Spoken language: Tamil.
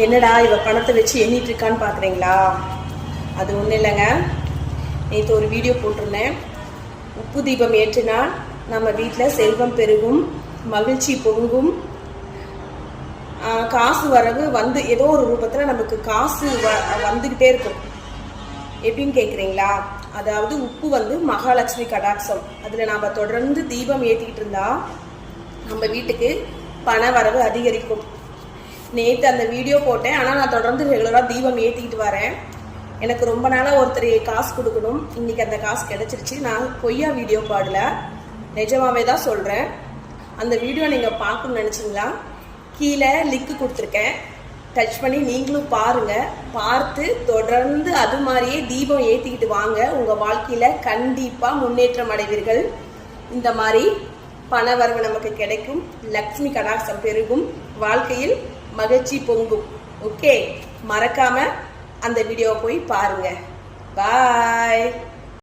என்னடா இவ பணத்தை வச்சு எண்ணிட்டு இருக்கான்னு பார்க்குறீங்களா? அது ஒன்றும் இல்லைங்க. நேற்று ஒரு வீடியோ போட்டிருந்தேன். உப்பு தீபம் ஏற்றினா நம்ம வீட்டில் செல்வம் பெருகும், மகிழ்ச்சி பொங்கும், காசு வரவு வந்து ஏதோ ஒரு ரூபத்தில் நமக்கு காசு வந்துக்கிட்டே இருக்கும். எப்படின்னு கேட்குறீங்களா? அதாவது உப்பு வந்து மகாலட்சுமி கடாட்சம். அதில் நாம் தொடர்ந்து தீபம் ஏற்றிக்கிட்டு இருந்தா நம்ம வீட்டுக்கு பண வரவு அதிகரிக்கும். நேற்று அந்த வீடியோ போட்டேன். ஆனால் நான் தொடர்ந்து ரெகுலராக தீபம் ஏற்றிக்கிட்டு வரேன். எனக்கு ரொம்ப நாளாக ஒருத்தர் காசு கொடுக்கணும். இன்றைக்கி அந்த காசு கிடச்சிருச்சு. நான் பொய்யா வீடியோ பாடல, நிஜமாவே தான் சொல்கிறேன். அந்த வீடியோ நீங்கள் பார்க்கணும்னு நினச்சிங்களா? கீழே லிங்க் கொடுத்துருக்கேன், டச் பண்ணி நீங்களும் பாருங்கள். பார்த்து தொடர்ந்து அது மாதிரியே தீபம் ஏற்றிக்கிட்டு வாங்க. உங்கள் வாழ்க்கையில் கண்டிப்பாக முன்னேற்றம் அடைவீர்கள். இந்த மாதிரி பண வரவு நமக்கு கிடைக்கும், லக்ஷ்மி கடாட்சம் பெருகும், வாழ்க்கையில் மகிழ்ச்சி பொங்கும். ஓகே, மறக்காம அந்த வீடியோவை போய் பாருங்க. பாய்.